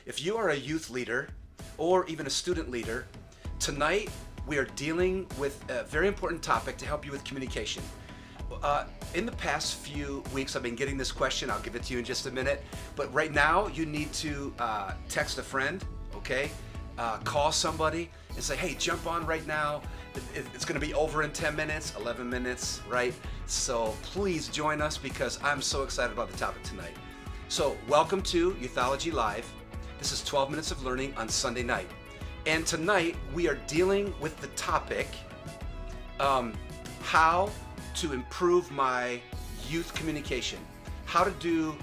If you are a youth leader or even a student leader, tonight we are dealing with a very important topic to help you with communication. In the past few weeks, I've been getting this question. I'll give it to you in just a minute. But right now, you need to text a friend, okay? Call somebody and say, hey, jump on right now. It's going to be over in 10 minutes, 11 minutes, right? So please join us because I'm so excited about the topic tonight. So welcome to Youthology Live. This is 12 minutes of learning on Sunday night. And tonight we are dealing with the topic, how to improve my youth communication, how to do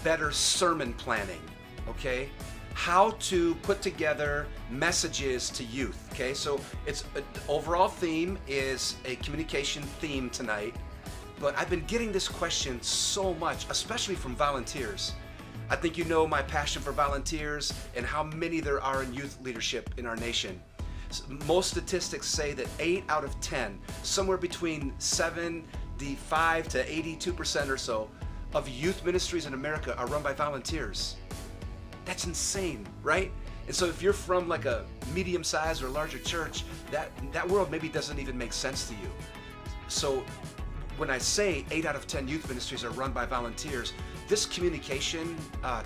better sermon planning, okay? How to put together messages to youth, okay? So it's the overall theme is a communication theme tonight, but I've been getting this question so much, especially from volunteers. I think you know my passion for volunteers and how many there are in youth leadership in our nation. Most statistics say that 8 out of 10, somewhere between 75 to 82% or so of youth ministries in America are run by volunteers. That's insane, right? And so if you're from like a medium-sized or larger church, that world maybe doesn't even make sense to you. So when I say 8 out of 10 youth ministries are run by volunteers, this communication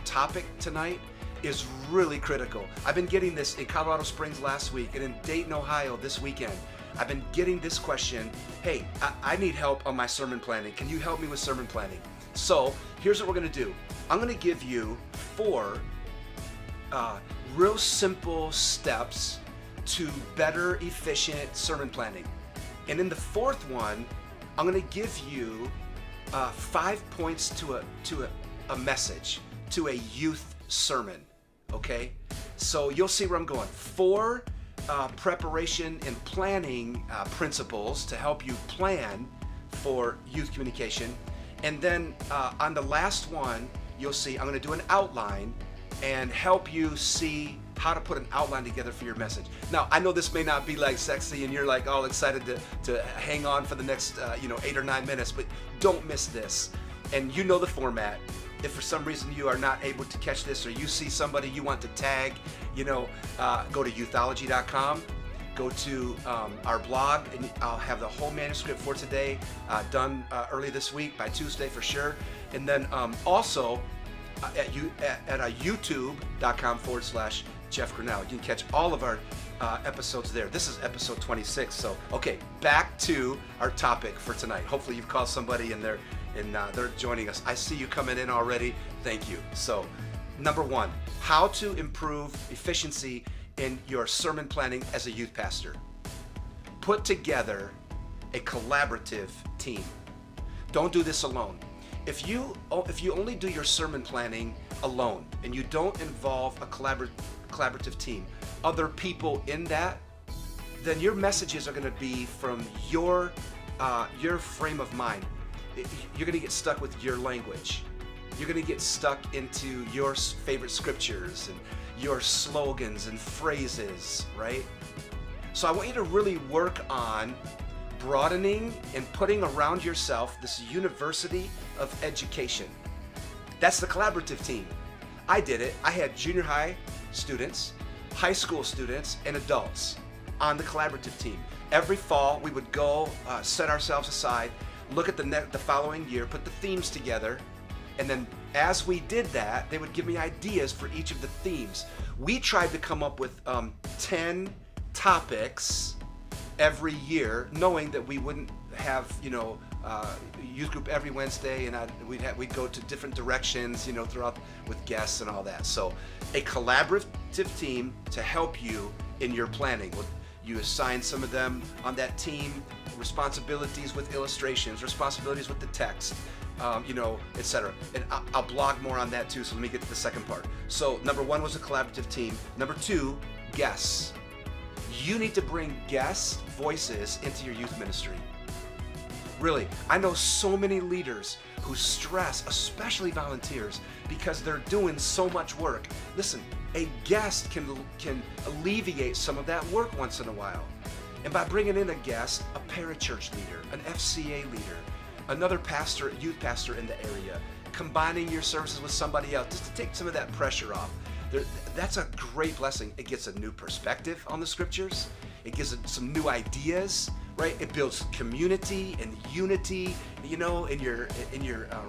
topic tonight is really critical. I've been getting this in Colorado Springs last week and in Dayton, Ohio this weekend. I've been getting this question, hey, I need help on my sermon planning. Can you help me with sermon planning? So here's what we're gonna do. I'm gonna give you 4 real simple steps to better, efficient sermon planning. And in the 4th one, I'm gonna give you 5 points to a message, to a youth sermon, okay? So you'll see where I'm going. 4 preparation and planning principles to help you plan for youth communication. And then on the last one, you'll see I'm gonna do an outline and help you see how to put an outline together for your message. Now, I know this may not be like sexy and you're like all excited to hang on for the next 8 or 9 minutes, but don't miss this. And you know the format. If for some reason you are not able to catch this or you see somebody you want to tag, go to youthology.com, go to our blog, and I'll have the whole manuscript for today done early this week by Tuesday for sure. And then also at youtube.com/Jeff Grinnell. You can catch all of our episodes there. This is episode 26. So, okay, back to our topic for tonight. Hopefully you've called somebody and they're joining us. I see you coming in already. Thank you. So, number 1, how to improve efficiency in your sermon planning as a youth pastor. Put together a collaborative team. Don't do this alone. If you only do your sermon planning alone and you don't involve a collaborative team, other people in that, then your messages are going to be from your frame of mind. You're going to get stuck with your language. You're going to get stuck into your favorite scriptures and your slogans and phrases, right? So I want you to really work on broadening and putting around yourself this university of education. That's the collaborative team. I did it. I had junior high students, high school students, and adults on the collaborative team. Every fall, we would go set ourselves aside, look at the following year, put the themes together, and then as we did that, they would give me ideas for each of the themes. We tried to come up with 10 topics every year, knowing that we wouldn't have, youth group every Wednesday, and we'd go to different directions, throughout with guests and all that. So a collaborative team to help you in your planning. You assign some of them on that team responsibilities with illustrations, responsibilities with the text, etc. And I'll blog more on that too, so let me get to the second part. So number 1 was a collaborative team. Number 2, guests. You need to bring guest voices into your youth ministry. Really, I know so many leaders who stress, especially volunteers, because they're doing so much work. Listen, a guest can alleviate some of that work once in a while. And by bringing in a guest, a parachurch leader, an FCA leader, another pastor, youth pastor in the area, combining your services with somebody else just to take some of that pressure off. There, that's a great blessing. It gets a new perspective on the scriptures. It gives it some new ideas, right? It builds community and unity, you know, in your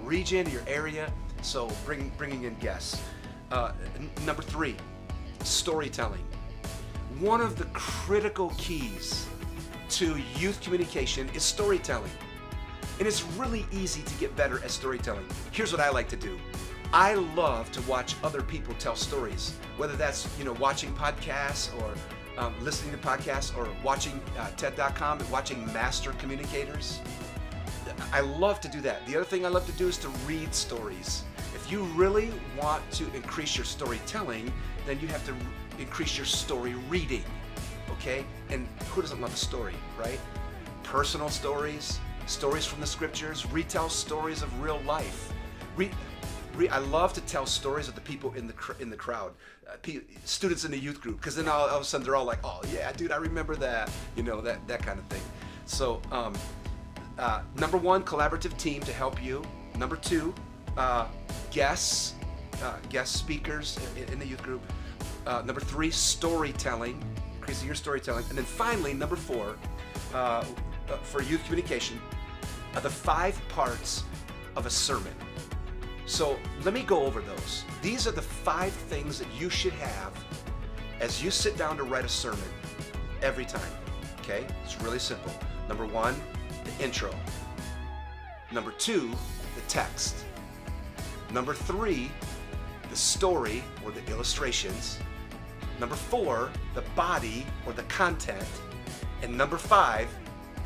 region, your area. So bringing in guests. Number 3, storytelling. One of the critical keys to youth communication is storytelling. And it's really easy to get better at storytelling. Here's what I like to do. I love to watch other people tell stories, whether that's, you know, watching podcasts or listening to podcasts or watching TED.com and watching master communicators. I love to do that. The other thing I love to do is to read stories. If you really want to increase your storytelling, then you have to increase your story reading, okay? And who doesn't love a story, right? Personal stories, stories from the scriptures, retell stories of real life. I love to tell stories of the people in the crowd, students in the youth group, because then all of a sudden they're all like, oh yeah, dude, I remember that, you know, that kind of thing. So number 1, collaborative team to help you. Number 2, guest speakers in the youth group. Number 3, storytelling, increasing your storytelling. And then finally, number 4, for youth communication, the 5 parts of a sermon. So let me go over those. These are the 5 things that you should have as you sit down to write a sermon every time, okay? It's really simple. Number 1, the intro. Number 2, the text. Number 3, the story or the illustrations. Number 4, the body or the content. And number 5,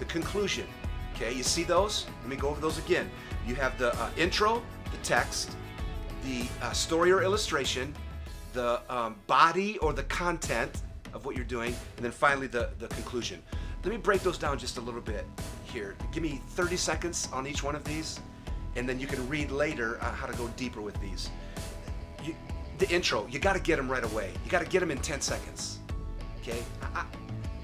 the conclusion. Okay, you see those? Let me go over those again. You have the intro, the text, the story or illustration, the body or the content of what you're doing, and then finally the conclusion. Let me break those down just a little bit here. Give me 30 seconds on each one of these, and then you can read later how to go deeper with these. The intro, you got to get them right away. You got to get them in 10 seconds. Okay?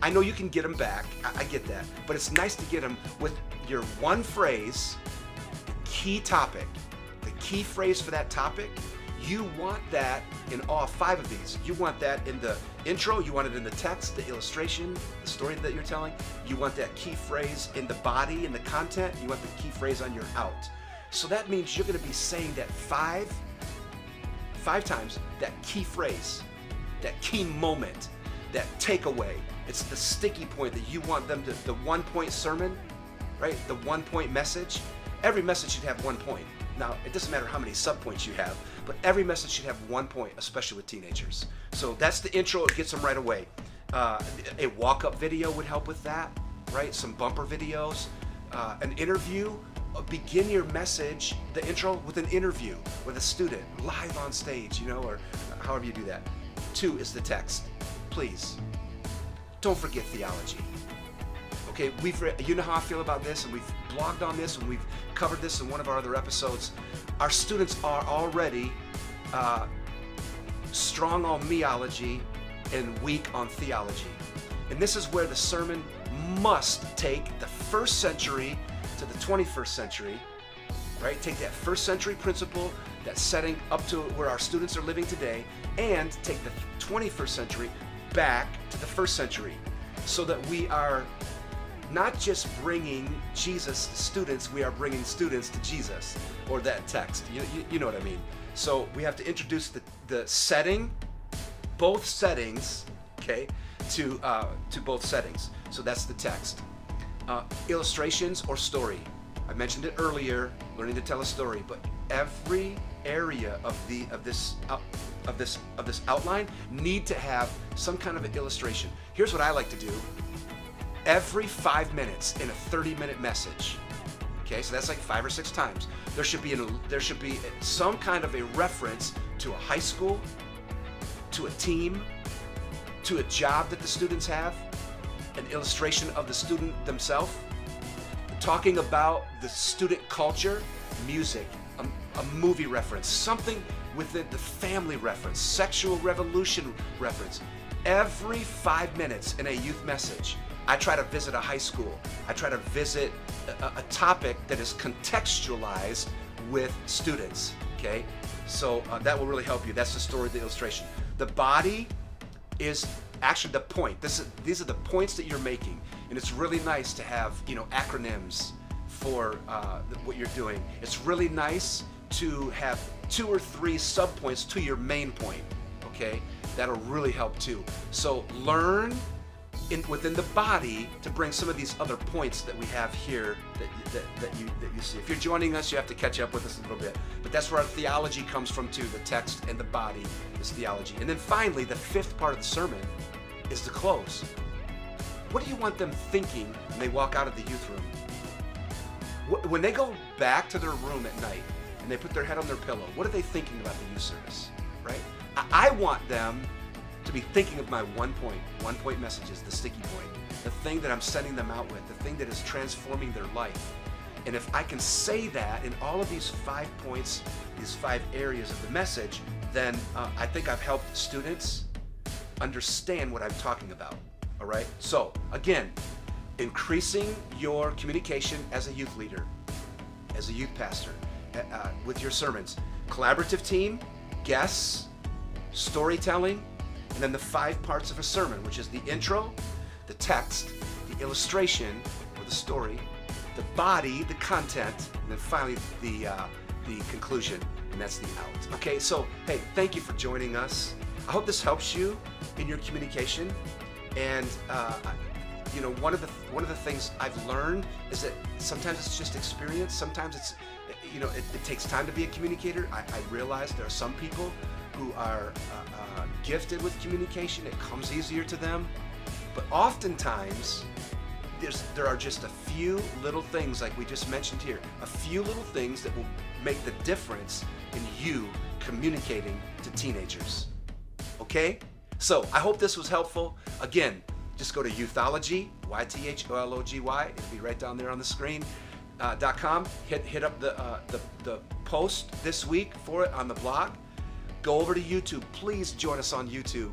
I know you can get them back. I get that. But it's nice to get them with your one phrase, key topic. The key phrase for that topic, you want that in all 5 of these. You want that in the intro, you want it in the text, the illustration, the story that you're telling. You want that key phrase in the body, in the content. You want the key phrase on your out. So that means you're going to be saying that five times, that key phrase, that key moment, that takeaway. It's the sticky point that you want them to, the 1-point sermon, right? The 1-point message. Every message should have 1 point. Now, it doesn't matter how many subpoints you have, but every message should have 1 point, especially with teenagers. So that's the intro. It gets them right away. A walk-up video would help with that, right? Some bumper videos. An interview. Begin your message, the intro, with an interview with a student, live on stage, you know, or however you do that. 2 is the text. Please, don't forget theology. Okay, you know how I feel about this, and we've blogged on this, and we've covered this in one of our other episodes. Our students are already strong on meology and weak on theology. And this is where the sermon must take the first century to the 21st century, right? Take that first century principle, that setting up to where our students are living today, and take the 21st century back to the first century, so that we are not just bringing Jesus to students, we are bringing students to Jesus, or that text. You know what I mean? So we have to introduce the setting, both settings, okay, to both settings. So that's the text. Illustrations or story. I mentioned it earlier, learning to tell a story, but every area of this outline need to have some kind of an illustration. Here's what I like to do. Every 5 minutes in a 30-minute message, okay, so that's like 5 or 6 times, there should be some kind of a reference to a high school, to a team, to a job that the students have, an illustration of the student themselves, talking about the student culture, music, a movie reference, something within the family reference, sexual revolution reference. Every 5 minutes in a youth message, I try to visit a high school. I try to visit a topic that is contextualized with students, okay? So that will really help you. That's the story, the illustration. The body is actually the point. These are the points that you're making, and it's really nice to have acronyms for what you're doing. It's really nice to have 2 or 3 subpoints to your main point. Okay, that'll really help too. So learn within the body to bring some of these other points that we have here that you see. If you're joining us, you have to catch up with us a little bit. But that's where our theology comes from too. The text and the body is theology. And then finally, the 5th part of the sermon is the close. What do you want them thinking when they walk out of the youth room? When they go back to their room at night and they put their head on their pillow, what are they thinking about the youth service, right? I want them to be thinking of my one point messages, the sticky point, the thing that I'm sending them out with, the thing that is transforming their life. And if I can say that in all of these 5 points, these 5 areas of the message, then I think I've helped students understand what I'm talking about, all right? So again, increasing your communication as a youth leader, as a youth pastor, with your sermons. Collaborative team, guests, storytelling, and then the 5 parts of a sermon, which is the intro, the text, the illustration or the story, the body, the content, and then finally the conclusion, and that's the out. Okay, so hey, thank you for joining us. I hope this helps you in your communication. And one of the things I've learned is that sometimes it's just experience. Sometimes it's it takes time to be a communicator. I realize there are some people who are gifted with communication. It comes easier to them. But oftentimes, there are just a few little things, like we just mentioned here, a few little things that will make the difference in you communicating to teenagers. Okay? So I hope this was helpful. Again, just go to Youthology, YTH, it'll be right down there on the screen. .com. Hit up the post this week for it on the blog. Go over to YouTube. Please join us on YouTube.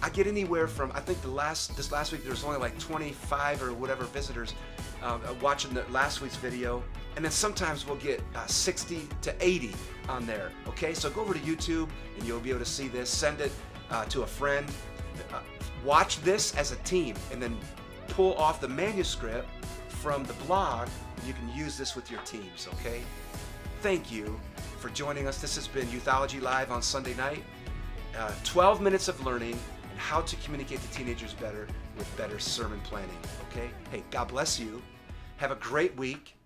I get anywhere from, I think this last week there was only like 25 or whatever visitors watching the last week's video, and then sometimes we'll get 60 to 80 on there. Okay, so go over to YouTube and you'll be able to see this. Send it to a friend. Watch this as a team, and then pull off the manuscript from the blog. You can use this with your teams. Okay. Thank you for joining us. This has been Youthology Live on Sunday night. 12 minutes of learning and how to communicate to teenagers better with better sermon planning. Okay? Hey, God bless you. Have a great week.